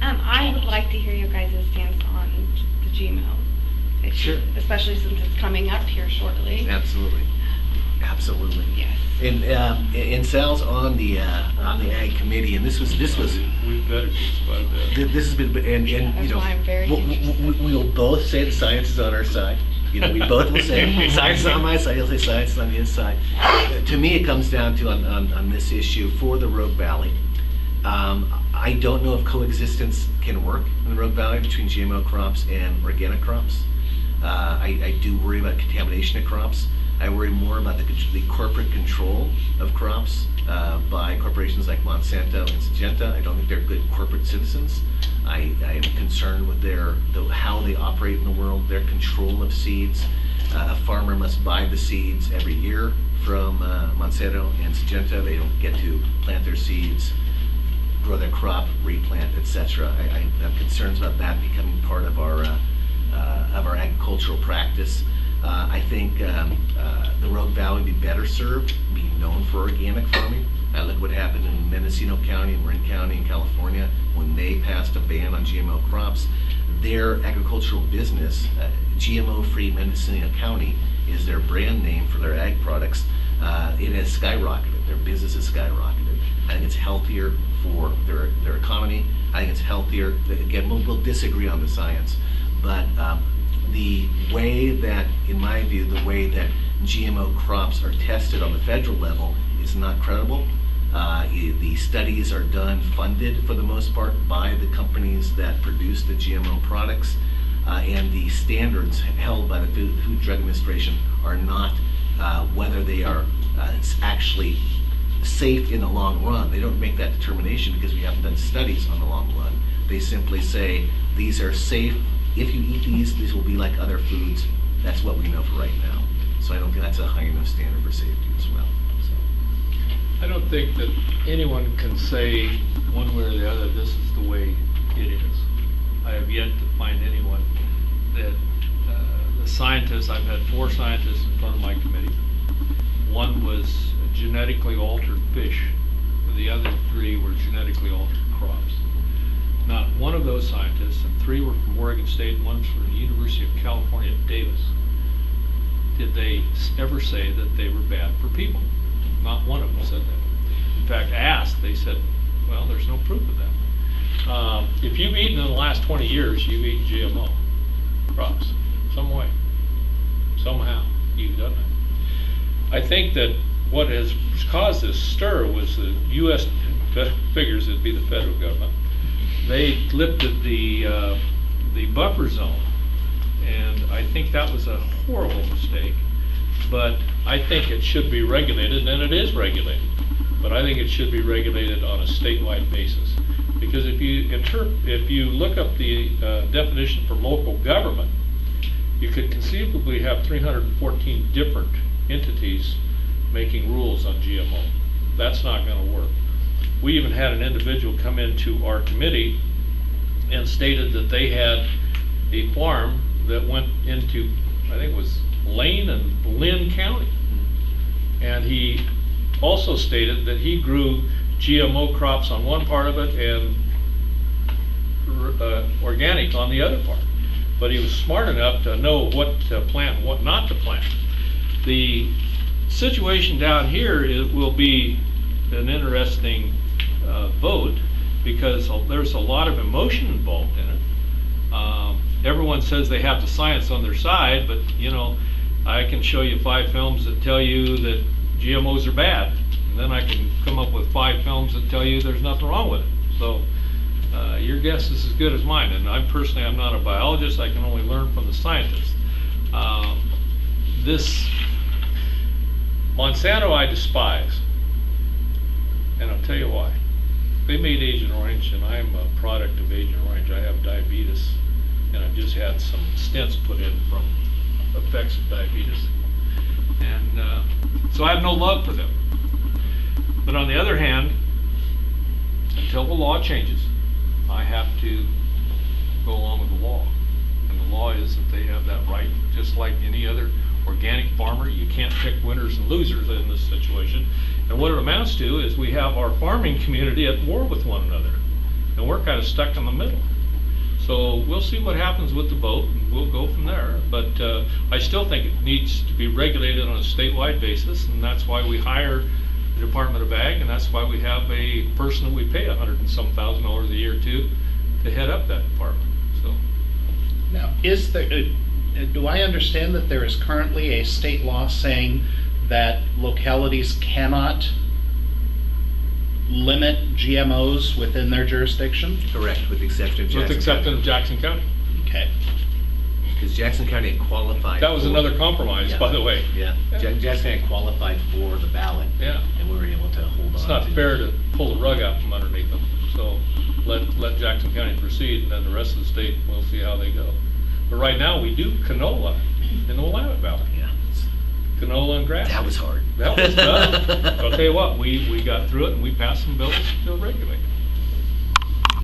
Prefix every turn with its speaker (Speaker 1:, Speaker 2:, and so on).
Speaker 1: I would like to hear your guys' stance on the GMO issue,
Speaker 2: Sure.
Speaker 1: especially since it's coming up here shortly.
Speaker 2: Absolutely. Absolutely.
Speaker 1: Yes.
Speaker 2: And Sal's on the ag committee, and this was
Speaker 3: We better just about that.
Speaker 2: this has been and
Speaker 1: That's
Speaker 2: you know
Speaker 1: why I'm very
Speaker 2: we will both say the science is on our side. You know, we both will say science is on my side. He'll say science is on his side. To me, it comes down to on this issue for the Rogue Valley. I don't know if coexistence can work in the Rogue Valley between GMO crops and organic crops. I do worry about contamination of crops. I worry more about the corporate control of crops by corporations like Monsanto and Syngenta. I don't think they're good corporate citizens. I am concerned with how they operate in the world, their control of seeds. A farmer must buy the seeds every year from Monsanto and Syngenta. They don't get to plant their seeds, grow their crop, replant, etc. I have concerns about that becoming part of our agricultural practice. I think the Rogue Valley would be better served being known for organic farming. I look what happened in Mendocino County and Marin County in California when they passed a ban on GMO crops. Their agricultural business, GMO-free Mendocino County, is their brand name for their ag products. It has skyrocketed. Their business has skyrocketed. I think it's healthier for their economy. I think it's healthier. Again, we'll disagree on the science, but the way that, in my view, the way that GMO crops are tested on the federal level is not credible. The studies are done, funded for the most part, by the companies that produce the GMO products, and the standards held by the Food and Drug Administration are not whether they are actually safe in the long run. They don't make that determination because we haven't done studies on the long run. They simply say these are safe. If you eat these will be like other foods. That's what we know for right now. So I don't think that's a high enough standard for safety as well. So.
Speaker 3: I don't think that anyone can say one way or the other, this is the way it is. I have yet to find anyone that, the scientists, I've had 4 scientists in front of my committee. One was genetically altered fish, the other 3 were genetically altered crops. Not one of those scientists, and 3 were from Oregon State, and 1's from the University of California, Davis, did they ever say that they were bad for people. Not one of them said that. In fact, asked, they said, well, there's no proof of that. If you've eaten in the last 20 years, you've eaten GMO crops, some way, somehow, you've done it. I think that what has caused this stir was the U.S. figures, it'd be the federal government. They lifted the buffer zone, and I think that was a horrible mistake. But I think it should be regulated, and it is regulated. But I think it should be regulated on a statewide basis, because if you look up the definition for local government, you could conceivably have 314 different entities making rules on GMO. That's not going to work. We even had an individual come into our committee and stated that they had a farm that went into, I think it was Lane and Lynn County. And he also stated that he grew GMO crops on one part of it and organic on the other part. But he was smart enough to know what to plant and what not to plant. The situation down here will be an interesting vote, because there's a lot of emotion involved in it. Everyone says they have the science on their side, but you know, I can show you 5 films that tell you that GMOs are bad, and then I can come up with 5 films that tell you there's nothing wrong with it. So your guess is as good as mine, and I'm not a biologist. I can only learn from the scientists. This Monsanto I despise, and I'll tell you why. They made Agent Orange, and I'm a product of Agent Orange. I have diabetes, and I've just had some stents put in from effects of diabetes. And so I have no love for them. But on the other hand, until the law changes, I have to go along with the law. And the law is that they have that right, just like any other organic farmer. You can't pick winners and losers in this situation. And what it amounts to is we have our farming community at war with one another. and we're kind of stuck in the middle. So we'll see what happens with the vote, and we'll go from there. But I still think it needs to be regulated on a statewide basis, and that's why we hire the Department of Ag, and that's why we have a person that we pay $100 and some thousand a year to head up that department. So
Speaker 4: Now, is there, do I understand that there is currently a state law saying that localities cannot limit GMOs within their jurisdiction?
Speaker 2: Correct, with the exception of Jackson
Speaker 3: with the exception
Speaker 2: County.
Speaker 3: of Jackson County.
Speaker 4: Okay.
Speaker 2: Because Jackson County had qualified.
Speaker 3: That was
Speaker 2: for-
Speaker 3: another compromise,
Speaker 2: Yeah.
Speaker 3: by the way.
Speaker 2: Yeah, Jackson County qualified for the ballot.
Speaker 3: Yeah.
Speaker 2: And we were able to hold on.
Speaker 3: It's not
Speaker 2: to-
Speaker 3: fair to pull the rug out from underneath them. So let Jackson County proceed, and then the rest of the state, we'll see how they go. But right now, we do canola in the Willamette Valley.
Speaker 2: Yeah,
Speaker 3: Canola and grass.
Speaker 2: that was hard.
Speaker 3: That was tough. I'll tell you what, we got through it and we passed some bills to regulate.